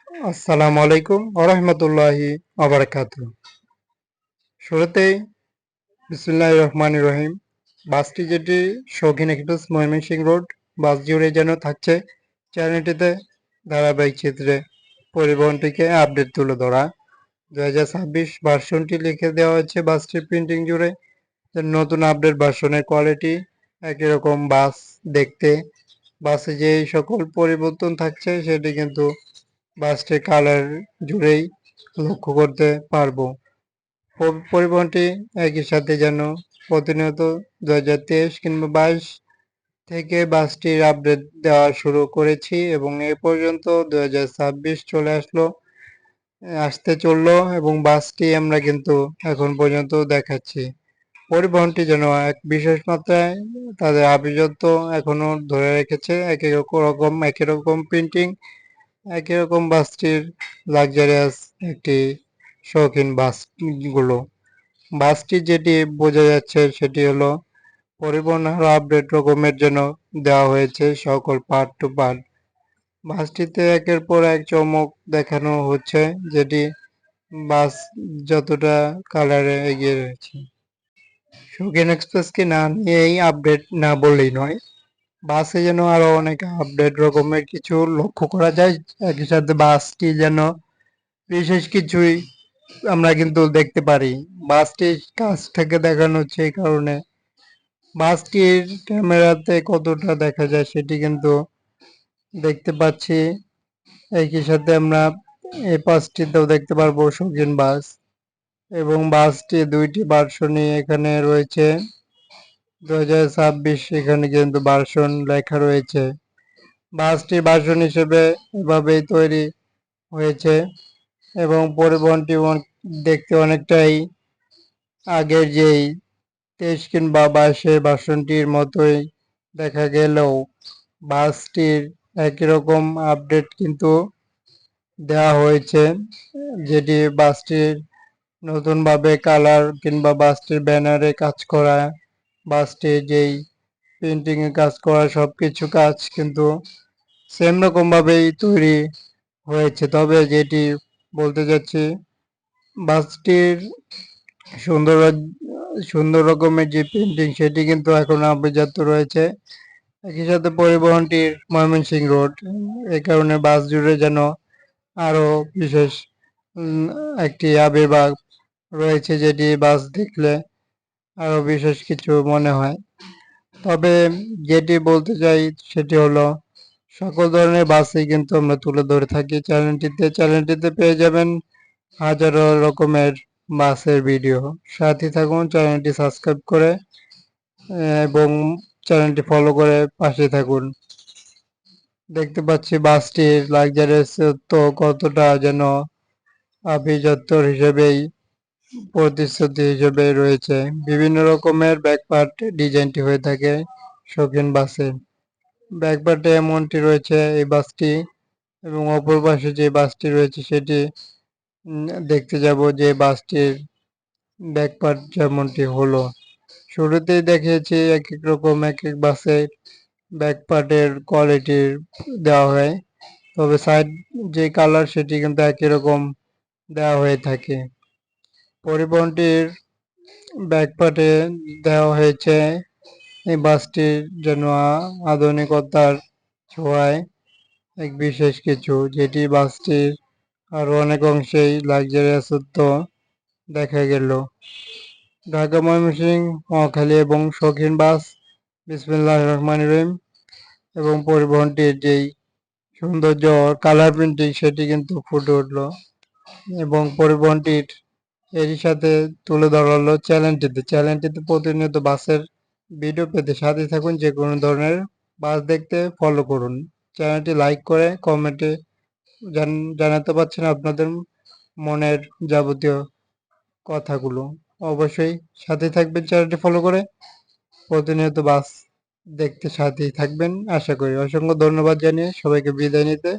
আসসালামু আলাইকুম ওরহমতুল্লাহি ওবারাকাতুহু। শুরুতেই বিসমিল্লাহির রহমানির রহিম। বাসটি যেটি শৌখিন এক্সপ্রেস ময়মনসিংহ রোড বাস জুড়ে যেন থাকছে চ্যানেলটিতে ধারাবাহিক চিত্রে পরিবহনটিকে আপডেট তুলে ধরা। 2026 ভার্সনটি লিখে দেওয়া হচ্ছে বাসটির প্রিন্টিং জুড়ে। নতুন আপডেট ভার্সনের কোয়ালিটি একই রকম বাস দেখতে, বাসে যে সকল পরিবর্তন থাকছে সেটি কিন্তু বাসটির কালার জুড়েই লক্ষ্য করতে পারবো। পরিবহনটি একই সাথে যেন প্রতিনিয়ত 2023 কিংবা 22 থেকে বাসটির আপডেট দেওয়া শুরু করেছি এবং এ পর্যন্ত 2026 চলে আসতে চললো এবং বাসটি আমরা কিন্তু এখন পর্যন্ত দেখাচ্ছি। পরিবহনটি যেন এক বিশেষ মাত্রায় তাদের আভিজাত্য এখনো ধরে রেখেছে। একই রকম প্রিন্টিং, একই রকম বাসটির লাক্সারিয়াস একটি শৌখিন বাসগুলো। বাসটি যেটি বোঝা যাচ্ছে সেটি হলো পরিবহন আরো আপডেট রকমের জন্য দেওয়া হয়েছে সকল পার্ট টু পার্ট। বাসটিতে একের পর এক চমক দেখানো হচ্ছে, যেটি বাস যতটা কালারে এগিয়ে রয়েছে। শৌখিন এক্সপ্রেসকে না নিয়েই আপডেট না বললেই নয়, বাসে যেন আরো অনেক আপডেট রকমের কিছু লক্ষ্য করা যায়। একই সাথে বাসটি যেন বিশেষ কিছুই আমরা কিন্তু দেখতে পারি। বাসটির কাছ থেকে দেখানো হচ্ছে এই কারণে বাসটির ক্যামেরাতে কতটা দেখা যায় সেটি কিন্তু দেখতে পাচ্ছি। একই সাথে আমরা এই বাসটিতেও দেখতে পারবো শৌখিন বাস, এবং বাসটি দুইটি ভার্সনই এখানে রয়েছে। 2026 এখানে কিন্তু ভার্সন লেখা রয়েছে। বাসটি ভার্সন হিসেবে এভাবেই তৈরি হয়েছে এবং পরিবহনটি দেখতে অনেকটাই আগের যেই 23 কিংবা 22 ভার্সনটির মতোই দেখা গেলেও বাসটির একই রকম আপডেট কিন্তু দেওয়া হয়েছে, যেটি বাসটির নতুনভাবে কালার কিংবা বাসটির ব্যানারে কাজ করা, বাসটির যেই প্রিন্টিং এ কাজ করা সবকিছু কাজ কিন্তু সেম রকম ভাবেই তৈরি হয়েছে। তবে যেটি বলতে যাচ্ছি, বাসটির সুন্দর সুন্দর রকমের যে প্রিন্টিং সেটি কিন্তু এখনো আভিজাত্য রয়েছে। একই সাথে পরিবহনটির ময়মনসিংহ রোড, এই কারণে বাস জুড়ে যেন আরো বিশেষ উম, একটি আবির্ভাব রয়েছে, যেটি বাস দেখলে আরো বিশেষ কিছু মনে হয়। তবে যেটি বলতে চাই সেটি হলো সকল ধরনের বাসই কিন্তু আমরা তুলে ধরে থাকি চ্যানেলটিতে পেয়ে যাবেন হাজারো রকমের বাসের ভিডিও। সাথে থাকুন, চ্যানেলটি সাবস্ক্রাইব করে এবং চ্যানেলটি ফলো করে পাশে থাকুন। দেখতে পাচ্ছি বাসটির লাক্সারিয়াস তো কতটা যেন আভিজাত্যর হিসেবেই প্রতিশ্রুতি হিসেবে রয়েছে। বিভিন্ন রকমের ব্যাকপার্ট ডিজাইনটি হয়ে থাকে শৌখিন বাসে। ব্যাকপার্টে এমনটি রয়েছে এই বাসটি, এবং অপর পাশে যে বাসটি রয়েছে সেটি দেখতে যাব যে বাসটির ব্যাকপার্ট যেমনটি হলো। শুরুতেই দেখিয়েছি এক এক রকম এক এক বাসের ব্যাকপার্টের কোয়ালিটি দেওয়া হয়, তবে সাইড যে কালার সেটি কিন্তু একই রকম দেওয়া হয়ে থাকে। পরিবহনটির ব্যাকপার্টে দেওয়া হয়েছে এই বাসটির জন্য আধুনিকতার ছোঁয়ায় এক বিশেষ কিছু, যেটি বাসটির আরো অনেক অংশেই লাক্সারিয়াসত্ব দেখা গেল। ঢাকা ময়মনসিংহ মহাখালী এবং শৌখিন বাস, বিসমিল্লাহির রহমানির রহিম। এবং পরিবহনটির যেই সৌন্দর্য কালার প্রিন্টিং সেটি কিন্তু ফুটে উঠলো, এবং পরিবহনটির এরই সাথে তুলে ধরা হলো চ্যানেলটিতে প্রতিনিয়ত বাসের ভিডিও পেতে সাথে থাকুন। যে কোনো ধরনের বাস দেখতে ফলো করুন। চ্যানেলটি লাইক করে কমেন্টে জানাতে পারছেন আপনাদের মনের যাবতীয় কথাগুলো। অবশ্যই সাথে থাকবেন চ্যানেলটি ফলো করে, প্রতিনিয়ত বাস দেখতে সাথেই থাকবেন আশা করি। অসংখ্য ধন্যবাদ জানিয়ে সবাইকে বিদায় নিতে